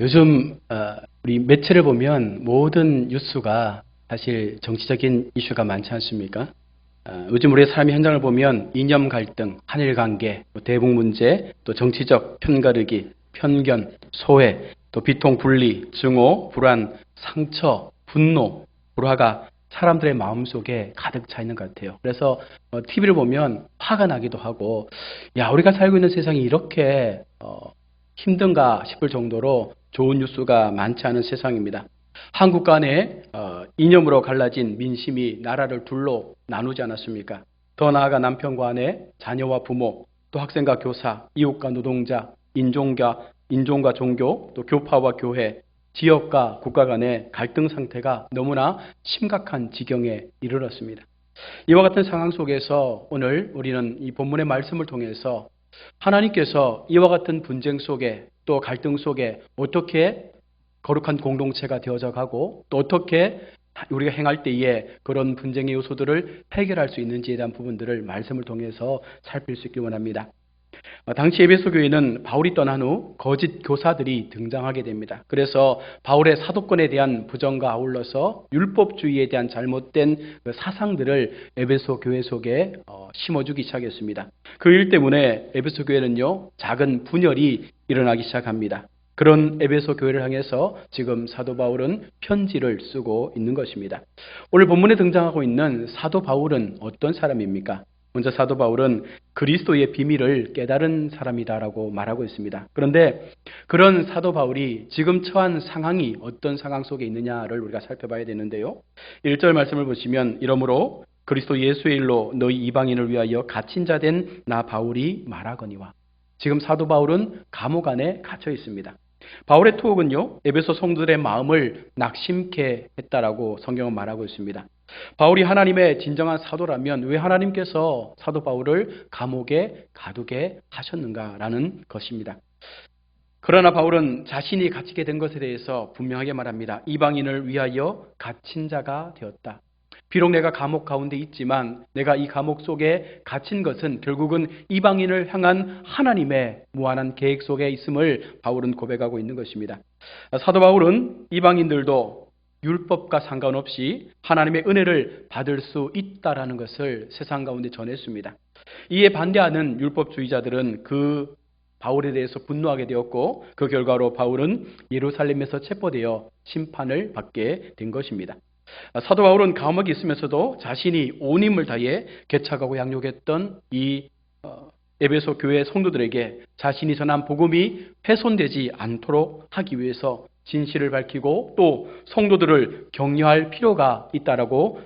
요즘 우리 매체를 보면 모든 뉴스가 사실 정치적인 이슈가 많지 않습니까? 요즘 우리 삶의 현장을 보면 이념 갈등, 한일 관계, 또 대북 문제, 또 정치적 편가르기, 편견, 소외, 또 비통 분리, 증오, 불안, 상처, 분노, 불화가 사람들의 마음속에 가득 차 있는 것 같아요. 그래서 TV를 보면 화가 나기도 하고, 야, 우리가 살고 있는 세상이 이렇게 힘든가 싶을 정도로 좋은 뉴스가 많지 않은 세상입니다. 한국 간에 이념으로 갈라진 민심이 나라를 둘로 나누지 않았습니까? 더 나아가 남편과 아내, 자녀와 부모, 또 학생과 교사, 이웃과 노동자, 인종과 종교, 또 교파와 교회, 지역과 국가 간의 갈등 상태가 너무나 심각한 지경에 이르렀습니다. 이와 같은 상황 속에서 오늘 우리는 이 본문의 말씀을 통해서 하나님께서 이와 같은 분쟁 속에 또 갈등 속에 어떻게 거룩한 공동체가 되어져 가고 또 어떻게 우리가 행할 때에 그런 분쟁의 요소들을 해결할 수 있는지에 대한 부분들을 말씀을 통해서 살필 수 있길 원합니다. 당시 에베소 교회는 바울이 떠난 후 거짓 교사들이 등장하게 됩니다. 그래서 바울의 사도권에 대한 부정과 아울러서 율법주의에 대한 잘못된 그 사상들을 에베소 교회 속에 심어주기 시작했습니다. 그 일 때문에 에베소 교회는요, 작은 분열이 일어나기 시작합니다. 그런 에베소 교회를 향해서 지금 사도 바울은 편지를 쓰고 있는 것입니다. 오늘 본문에 등장하고 있는 사도 바울은 어떤 사람입니까? 먼저 사도 바울은 그리스도의 비밀을 깨달은 사람이다라고 말하고 있습니다. 그런데 그런 사도 바울이 지금 처한 상황이 어떤 상황 속에 있느냐를 우리가 살펴봐야 되는데요. 1절 말씀을 보시면 이러므로 그리스도 예수의 일로 너희 이방인을 위하여 갇힌 자 된 나 바울이 말하거니와. 지금 사도 바울은 감옥 안에 갇혀 있습니다. 바울의 투옥은요, 에베소 성도들의 마음을 낙심케 했다라고 성경은 말하고 있습니다. 바울이 하나님의 진정한 사도라면 왜 하나님께서 사도 바울을 감옥에 가두게 하셨는가라는 것입니다. 그러나 바울은 자신이 갇히게 된 것에 대해서 분명하게 말합니다. 이방인을 위하여 갇힌 자가 되었다. 비록 내가 감옥 가운데 있지만 내가 이 감옥 속에 갇힌 것은 결국은 이방인을 향한 하나님의 무한한 계획 속에 있음을 바울은 고백하고 있는 것입니다. 사도 바울은 이방인들도 율법과 상관없이 하나님의 은혜를 받을 수 있다라는 것을 세상 가운데 전했습니다. 이에 반대하는 율법주의자들은 그 바울에 대해서 분노하게 되었고 그 결과로 바울은 예루살렘에서 체포되어 심판을 받게 된 것입니다. 사도 바울은 감옥에 있으면서도 자신이 온 힘을 다해 개척하고 양육했던 이 에베소 교회 성도들에게 자신이 전한 복음이 훼손되지 않도록 하기 위해서 진실을 밝히고 또 성도들을 격려할 필요가 있다라고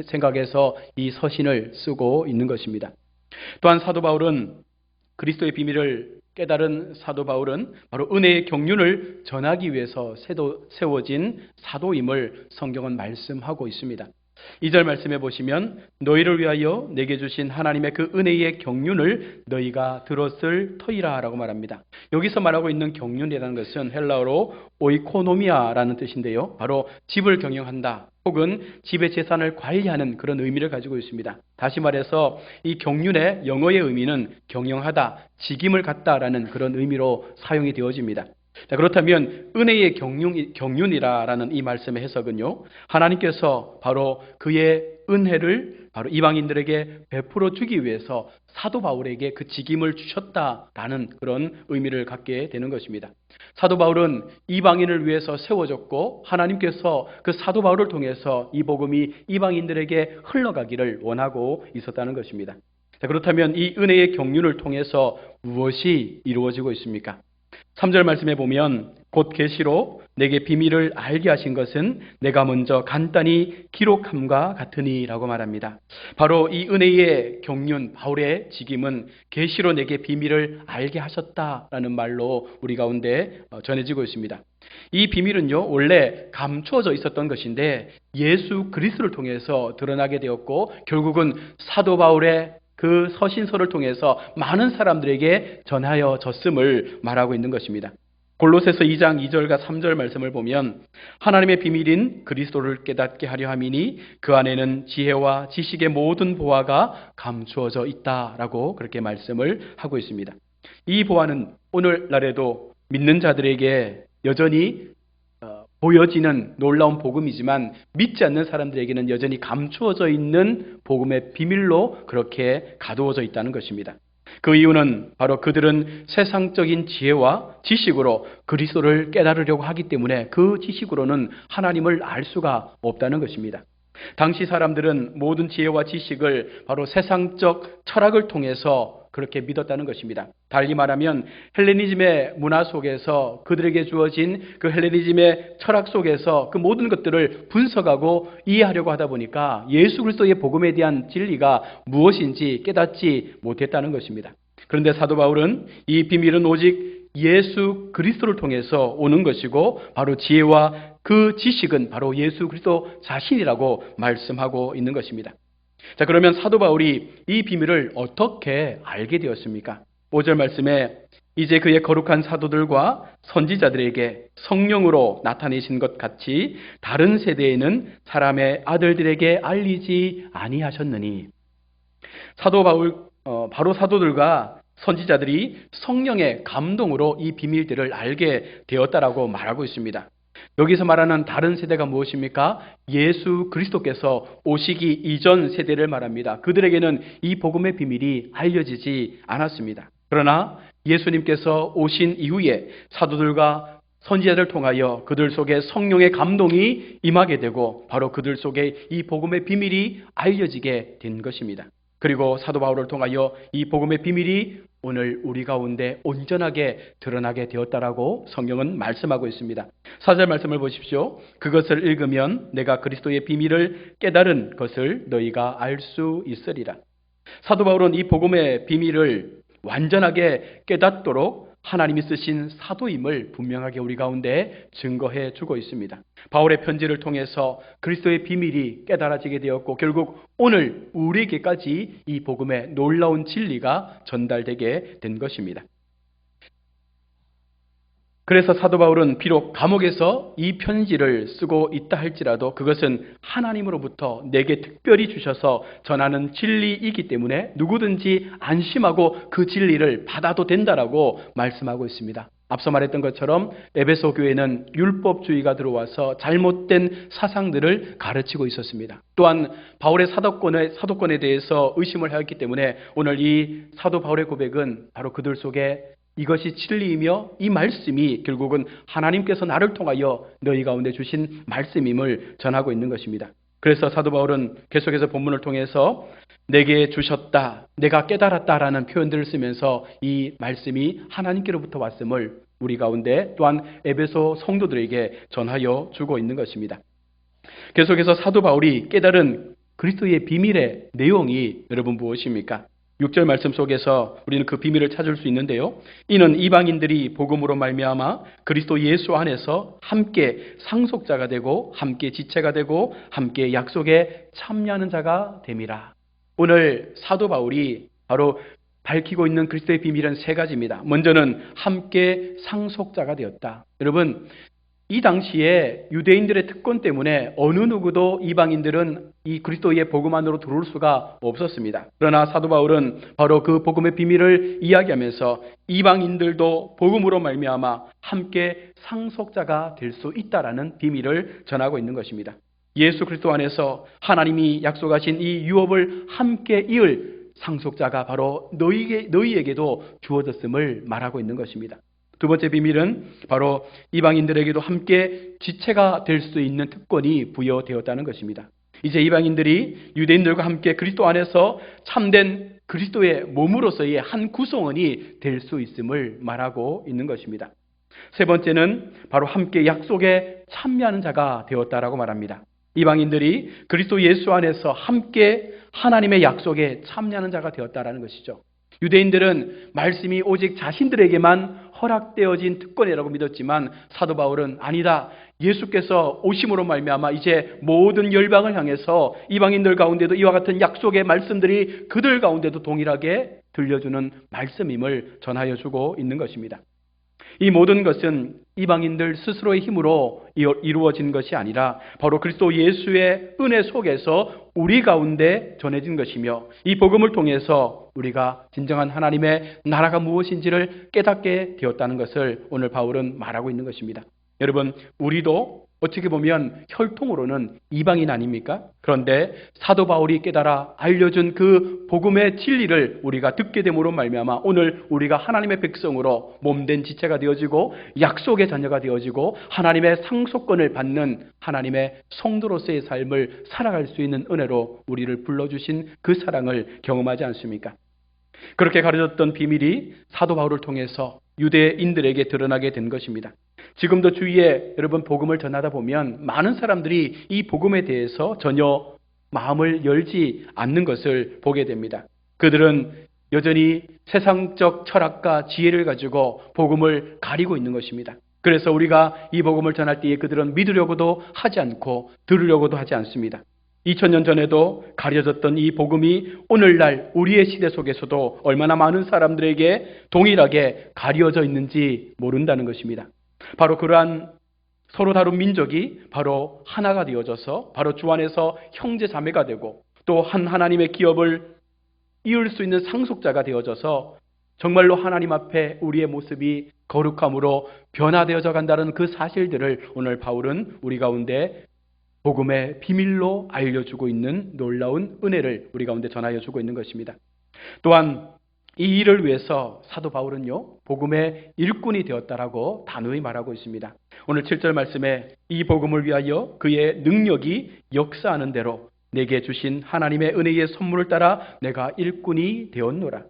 생각해서 이 서신을 쓰고 있는 것입니다. 또한 사도 바울은 그리스도의 비밀을 깨달은 사도 바울은 바로 은혜의 경륜을 전하기 위해서 세워진 사도임을 성경은 말씀하고 있습니다. 2절 말씀해 보시면 너희를 위하여 내게 주신 하나님의 그 은혜의 경륜을 너희가 들었을 터이라 라고 말합니다. 여기서 말하고 있는 경륜이라는 것은 헬라어로 오이코노미아라는 뜻인데요. 바로 집을 경영한다 혹은 집의 재산을 관리하는 그런 의미를 가지고 있습니다. 다시 말해서 이 경륜의 영어의 의미는 경영하다, 직임을 갖다라는 그런 의미로 사용이 되어집니다. 자, 그렇다면 은혜의 경륜이라는 이 말씀의 해석은요, 하나님께서 바로 그의 은혜를 바로 이방인들에게 베풀어 주기 위해서 사도 바울에게 그 직임을 주셨다라는 그런 의미를 갖게 되는 것입니다. 사도 바울은 이방인을 위해서 세워졌고 하나님께서 그 사도 바울을 통해서 이 복음이 이방인들에게 흘러가기를 원하고 있었다는 것입니다. 자, 그렇다면 이 은혜의 경륜을 통해서 무엇이 이루어지고 있습니까? 3절 말씀에 보면 곧 계시로 내게 비밀을 알게 하신 것은 내가 먼저 간단히 기록함과 같으니 라고 말합니다. 바로 이 은혜의 경륜 바울의 직임은 계시로 내게 비밀을 알게 하셨다라는 말로 우리 가운데 전해지고 있습니다. 이 비밀은요 원래 감추어져 있었던 것인데 예수 그리스도를 통해서 드러나게 되었고 결국은 사도 바울의 그 서신서를 통해서 많은 사람들에게 전하여졌음을 말하고 있는 것입니다. 골로새서 2장 2절과 3절 말씀을 보면 하나님의 비밀인 그리스도를 깨닫게 하려 함이니 그 안에는 지혜와 지식의 모든 보화가 감추어져 있다라고 그렇게 말씀을 하고 있습니다. 이 보화는 오늘날에도 믿는 자들에게 여전히 보여지는 놀라운 복음이지만 믿지 않는 사람들에게는 여전히 감추어져 있는 복음의 비밀로 그렇게 가두어져 있다는 것입니다. 그 이유는 바로 그들은 세상적인 지혜와 지식으로 그리스도를 깨달으려고 하기 때문에 그 지식으로는 하나님을 알 수가 없다는 것입니다. 당시 사람들은 모든 지혜와 지식을 바로 세상적 철학을 통해서 그렇게 믿었다는 것입니다. 달리 말하면 헬레니즘의 문화 속에서 그들에게 주어진 그 헬레니즘의 철학 속에서 그 모든 것들을 분석하고 이해하려고 하다 보니까 예수 그리스도의 복음에 대한 진리가 무엇인지 깨닫지 못했다는 것입니다. 그런데 사도 바울은 이 비밀은 오직 예수 그리스도를 통해서 오는 것이고 바로 지혜와 그 지식은 바로 예수 그리스도 자신이라고 말씀하고 있는 것입니다. 자, 그러면 사도 바울이 이 비밀을 어떻게 알게 되었습니까? 5절 말씀에 이제 그의 거룩한 사도들과 선지자들에게 성령으로 나타내신 것 같이 다른 세대에는 사람의 아들들에게 알리지 아니하셨느니. 사도 바울, 바로 사도들과 선지자들이 성령의 감동으로 이 비밀들을 알게 되었다라고 말하고 있습니다. 여기서 말하는 다른 세대가 무엇입니까? 예수 그리스도께서 오시기 이전 세대를 말합니다. 그들에게는 이 복음의 비밀이 알려지지 않았습니다. 그러나 예수님께서 오신 이후에 사도들과 선지자를 통하여 그들 속에 성령의 감동이 임하게 되고 바로 그들 속에 이 복음의 비밀이 알려지게 된 것입니다. 그리고 사도 바울을 통하여 이 복음의 비밀이 오늘 우리 가운데 온전하게 드러나게 되었다라고 성경은 말씀하고 있습니다. 4절 말씀을 보십시오. 그것을 읽으면 내가 그리스도의 비밀을 깨달은 것을 너희가 알 수 있으리라. 사도 바울은 이 복음의 비밀을 완전하게 깨닫도록 하나님이 쓰신 사도임을 분명하게 우리 가운데 증거해 주고 있습니다. 바울의 편지를 통해서 그리스도의 비밀이 깨달아지게 되었고 결국 오늘 우리에게까지 이 복음의 놀라운 진리가 전달되게 된 것입니다. 그래서 사도 바울은 비록 감옥에서 이 편지를 쓰고 있다 할지라도 그것은 하나님으로부터 내게 특별히 주셔서 전하는 진리이기 때문에 누구든지 안심하고 그 진리를 받아도 된다라고 말씀하고 있습니다. 앞서 말했던 것처럼 에베소 교회는 율법주의가 들어와서 잘못된 사상들을 가르치고 있었습니다. 또한 바울의 사도권에 대해서 의심을 하였기 때문에 오늘 이 사도 바울의 고백은 바로 그들 속에 이것이 진리이며 이 말씀이 결국은 하나님께서 나를 통하여 너희 가운데 주신 말씀임을 전하고 있는 것입니다. 그래서 사도 바울은 계속해서 본문을 통해서 내게 주셨다, 내가 깨달았다라는 표현들을 쓰면서 이 말씀이 하나님께로부터 왔음을 우리 가운데 또한 에베소 성도들에게 전하여 주고 있는 것입니다. 계속해서 사도 바울이 깨달은 그리스도의 비밀의 내용이 여러분 무엇입니까? 6절 말씀 속에서 우리는 그 비밀을 찾을 수 있는데요. 이는 이방인들이 복음으로 말미암아 그리스도 예수 안에서 함께 상속자가 되고 함께 지체가 되고 함께 약속에 참여하는 자가 됨이라. 오늘 사도 바울이 바로 밝히고 있는 그리스도의 비밀은 세 가지입니다. 먼저는 함께 상속자가 되었다. 여러분, 이 당시에 유대인들의 특권 때문에 어느 누구도 이방인들은 이 그리스도의 복음 안으로 들어올 수가 없었습니다. 그러나 사도 바울은 바로 그 복음의 비밀을 이야기하면서 이방인들도 복음으로 말미암아 함께 상속자가 될 수 있다라는 비밀을 전하고 있는 것입니다. 예수 그리스도 안에서 하나님이 약속하신 이 유업을 함께 이을 상속자가 바로 너희에게도 주어졌음을 말하고 있는 것입니다. 두 번째 비밀은 바로 이방인들에게도 함께 지체가 될 수 있는 특권이 부여되었다는 것입니다. 이제 이방인들이 유대인들과 함께 그리스도 안에서 참된 그리스도의 몸으로서의 한 구성원이 될 수 있음을 말하고 있는 것입니다. 세 번째는 바로 함께 약속에 참여하는 자가 되었다라고 말합니다. 이방인들이 그리스도 예수 안에서 함께 하나님의 약속에 참여하는 자가 되었다라는 것이죠. 유대인들은 말씀이 오직 자신들에게만 허락되어진 특권이라고 믿었지만 사도 바울은 아니다. 예수께서 오심으로 말미암아 이제 모든 열방을 향해서 이방인들 가운데도 이와 같은 약속의 말씀들이 그들 가운데도 동일하게 들려주는 말씀임을 전하여 주고 있는 것입니다. 이 모든 것은 이방인들 스스로의 힘으로 이루어진 것이 아니라 바로 그리스도 예수의 은혜 속에서 우리 가운데 전해진 것이며 이 복음을 통해서 우리가 진정한 하나님의 나라가 무엇인지를 깨닫게 되었다는 것을 오늘 바울은 말하고 있는 것입니다. 여러분, 우리도 어떻게 보면 혈통으로는 이방인 아닙니까? 그런데 사도 바울이 깨달아 알려준 그 복음의 진리를 우리가 듣게 됨으로 말미암아 오늘 우리가 하나님의 백성으로 몸된 지체가 되어지고 약속의 자녀가 되어지고 하나님의 상속권을 받는 하나님의 성도로서의 삶을 살아갈 수 있는 은혜로 우리를 불러주신 그 사랑을 경험하지 않습니까? 그렇게 가르쳤던 비밀이 사도 바울을 통해서 유대인들에게 드러나게 된 것입니다. 지금도 주위에 여러분 복음을 전하다 보면 많은 사람들이 이 복음에 대해서 전혀 마음을 열지 않는 것을 보게 됩니다. 그들은 여전히 세상적 철학과 지혜를 가지고 복음을 가리고 있는 것입니다. 그래서 우리가 이 복음을 전할 때에 그들은 믿으려고도 하지 않고 들으려고도 하지 않습니다. 2000년 전에도 가려졌던 이 복음이 오늘날 우리의 시대 속에서도 얼마나 많은 사람들에게 동일하게 가려져 있는지 모른다는 것입니다. 바로 그러한 서로 다른 민족이 바로 하나가 되어져서 바로 주 안에서 형제 자매가 되고 또 한 하나님의 기업을 이을 수 있는 상속자가 되어져서 정말로 하나님 앞에 우리의 모습이 거룩함으로 변화되어져 간다는 그 사실들을 오늘 바울은 우리 가운데 복음의 비밀로 알려주고 있는 놀라운 은혜를 우리 가운데 전하여 주고 있는 것입니다. 또한 이 일을 위해서 사도 바울은요, 복음의 일꾼이 되었다라고 단호히 말하고 있습니다. 오늘 7절 말씀에 이 복음을 위하여 그의 능력이 역사하는 대로 내게 주신 하나님의 은혜의 선물을 따라 내가 일꾼이 되었노라.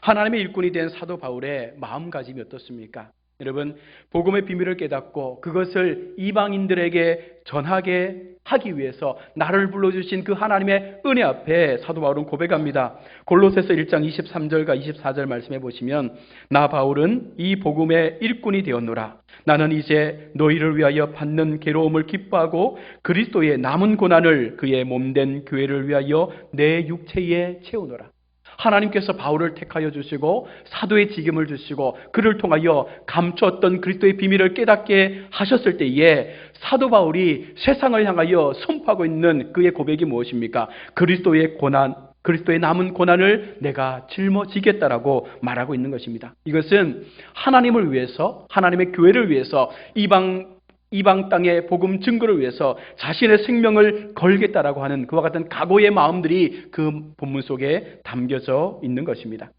하나님의 일꾼이 된 사도 바울의 마음가짐이 어떻습니까? 여러분, 복음의 비밀을 깨닫고 그것을 이방인들에게 전하게 하기 위해서 나를 불러주신 그 하나님의 은혜 앞에 사도 바울은 고백합니다. 골로새서 1장 23절과 24절 말씀해 보시면 나 바울은 이 복음의 일꾼이 되었노라. 나는 이제 너희를 위하여 받는 괴로움을 기뻐하고 그리스도의 남은 고난을 그의 몸된 교회를 위하여 내 육체에 채우노라. 하나님께서 바울을 택하여 주시고 사도의 직임을 주시고 그를 통하여 감추었던 그리스도의 비밀을 깨닫게 하셨을 때에 사도 바울이 세상을 향하여 선포하고 있는 그의 고백이 무엇입니까? 그리스도의 고난, 그리스도의 남은 고난을 내가 짊어지겠다라고 말하고 있는 것입니다. 이것은 하나님을 위해서, 하나님의 교회를 위해서 이방 땅의 복음 증거를 위해서 자신의 생명을 걸겠다라고 하는 그와 같은 각오의 마음들이 그 본문 속에 담겨져 있는 것입니다.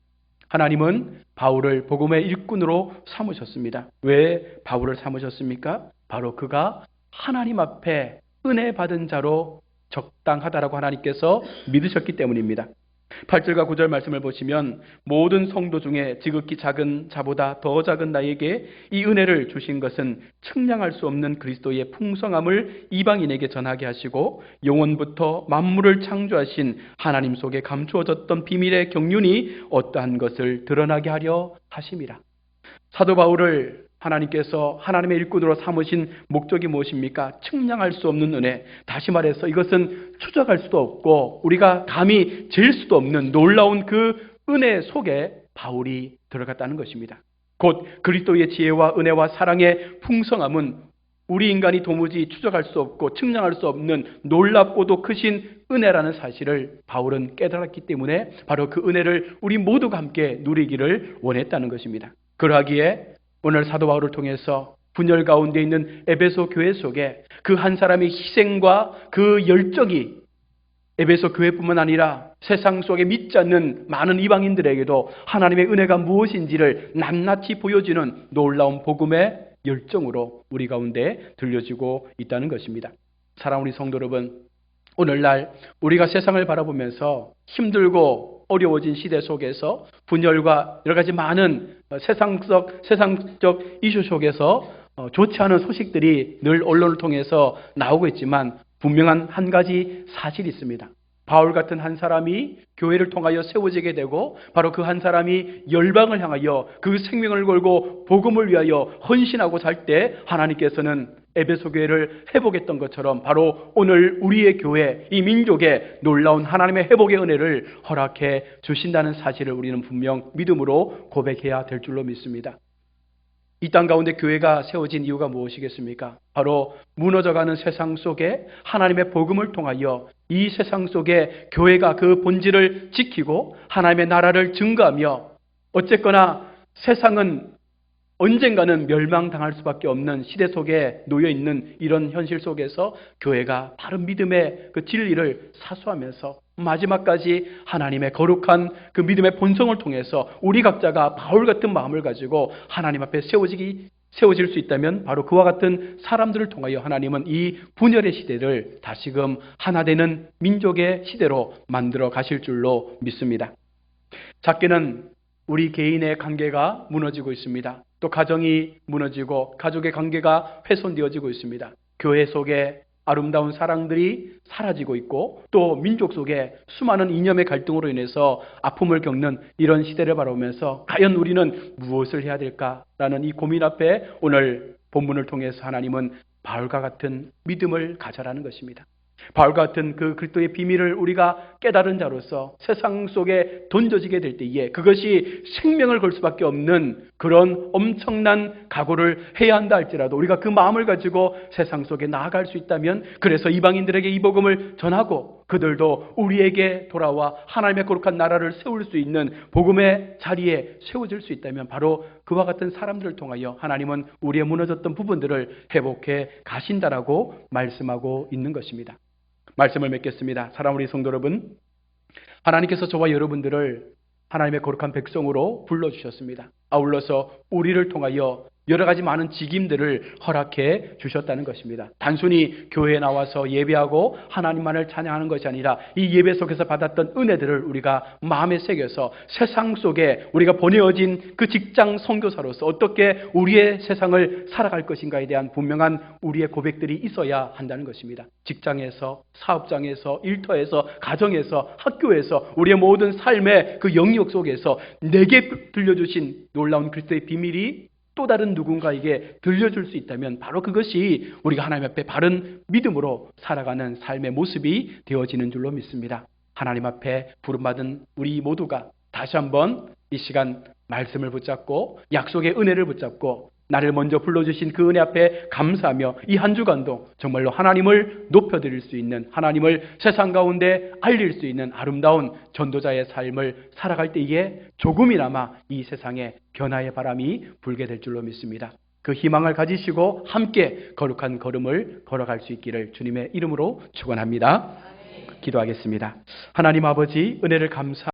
하나님은 바울을 복음의 일꾼으로 삼으셨습니다. 왜 바울을 삼으셨습니까? 바로 그가 하나님 앞에 은혜 받은 자로 적당하다라고 하나님께서 믿으셨기 때문입니다. 8절과 9절 말씀을 보시면 모든 성도 중에 지극히 작은 자보다 더 작은 나에게 이 은혜를 주신 것은 측량할 수 없는 그리스도의 풍성함을 이방인에게 전하게 하시고 영원부터 만물을 창조하신 하나님 속에 감추어졌던 비밀의 경륜이 어떠한 것을 드러나게 하려 하심이라. 사도 바울을 하나님께서 하나님의 일꾼으로 삼으신 목적이 무엇입니까? 측량할 수 없는 은혜. 다시 말해서 이것은 추적할 수도 없고 우리가 감히 잴 수도 없는 놀라운 그 은혜 속에 바울이 들어갔다는 것입니다. 곧 그리스도의 지혜와 은혜와 사랑의 풍성함은 우리 인간이 도무지 추적할 수 없고 측량할 수 없는 놀랍고도 크신 은혜라는 사실을 바울은 깨달았기 때문에 바로 그 은혜를 우리 모두가 함께 누리기를 원했다는 것입니다. 그러하기에 오늘 사도 바울을 통해서 분열 가운데 있는 에베소 교회 속에 그 한 사람의 희생과 그 열정이 에베소 교회뿐만 아니라 세상 속에 믿지 않는 많은 이방인들에게도 하나님의 은혜가 무엇인지를 낱낱이 보여주는 놀라운 복음의 열정으로 우리 가운데 들려지고 있다는 것입니다. 사랑하는 우리 성도 여러분, 오늘날 우리가 세상을 바라보면서 힘들고 어려워진 시대 속에서 분열과 여러 가지 많은 세상적 이슈 속에서 좋지 않은 소식들이 늘 언론을 통해서 나오고 있지만 분명한 한 가지 사실이 있습니다. 바울 같은 한 사람이 교회를 통하여 세워지게 되고 바로 그 한 사람이 열방을 향하여 그 생명을 걸고 복음을 위하여 헌신하고 살 때 하나님께서는 에베소 교회를 회복했던 것처럼 바로 오늘 우리의 교회, 이 민족에 놀라운 하나님의 회복의 은혜를 허락해 주신다는 사실을 우리는 분명 믿음으로 고백해야 될 줄로 믿습니다. 이 땅 가운데 교회가 세워진 이유가 무엇이겠습니까? 바로 무너져가는 세상 속에 하나님의 복음을 통하여 이 세상 속에 교회가 그 본질을 지키고 하나님의 나라를 증거하며 어쨌거나 세상은 언젠가는 멸망당할 수밖에 없는 시대 속에 놓여 있는 이런 현실 속에서 교회가 바른 믿음의 그 진리를 사수하면서 마지막까지 하나님의 거룩한 그 믿음의 본성을 통해서 우리 각자가 바울 같은 마음을 가지고 하나님 앞에 세워질 수 있다면 바로 그와 같은 사람들을 통하여 하나님은 이 분열의 시대를 다시금 하나 되는 민족의 시대로 만들어 가실 줄로 믿습니다. 작게는 우리 개인의 관계가 무너지고 있습니다. 또 가정이 무너지고 가족의 관계가 훼손되어지고 있습니다. 교회 속에 아름다운 사랑들이 사라지고 있고 또 민족 속에 수많은 이념의 갈등으로 인해서 아픔을 겪는 이런 시대를 바라보면서 과연 우리는 무엇을 해야 될까라는 이 고민 앞에 오늘 본문을 통해서 하나님은 바울과 같은 믿음을 가져라는 것입니다. 바울과 같은 그 그리스도의 비밀을 우리가 깨달은 자로서 세상 속에 던져지게 될 때에 그것이 생명을 걸 수밖에 없는 그런 엄청난 각오를 해야 한다 할지라도 우리가 그 마음을 가지고 세상 속에 나아갈 수 있다면, 그래서 이방인들에게 이 복음을 전하고 그들도 우리에게 돌아와 하나님의 거룩한 나라를 세울 수 있는 복음의 자리에 세워질 수 있다면 바로 그와 같은 사람들을 통하여 하나님은 우리의 무너졌던 부분들을 회복해 가신다라고 말씀하고 있는 것입니다. 말씀을 맺겠습니다. 사랑하는 우리 성도 여러분, 하나님께서 저와 여러분들을 하나님의 거룩한 백성으로 불러주셨습니다. 아울러서 우리를 통하여 여러 가지 많은 직임들을 허락해 주셨다는 것입니다. 단순히 교회에 나와서 예배하고 하나님만을 찬양하는 것이 아니라 이 예배 속에서 받았던 은혜들을 우리가 마음에 새겨서 세상 속에 우리가 보내어진 그 직장 선교사로서 어떻게 우리의 세상을 살아갈 것인가에 대한 분명한 우리의 고백들이 있어야 한다는 것입니다. 직장에서, 사업장에서, 일터에서, 가정에서, 학교에서 우리의 모든 삶의 그 영역 속에서 내게 들려주신 놀라운 그리스도의 비밀이 또 다른 누군가에게 들려줄 수 있다면 바로 그것이 우리가 하나님 앞에 바른 믿음으로 살아가는 삶의 모습이 되어지는 줄로 믿습니다. 하나님 앞에 부름받은 우리 모두가 다시 한번 이 시간 말씀을 붙잡고 약속의 은혜를 붙잡고 나를 먼저 불러주신 그 은혜 앞에 감사하며 이 한 주간도 정말로 하나님을 높여드릴 수 있는, 하나님을 세상 가운데 알릴 수 있는 아름다운 전도자의 삶을 살아갈 때에 조금이나마 이 세상에 변화의 바람이 불게 될 줄로 믿습니다. 그 희망을 가지시고 함께 거룩한 걸음을 걸어갈 수 있기를 주님의 이름으로 축원합니다. 기도하겠습니다. 하나님 아버지, 은혜를 감사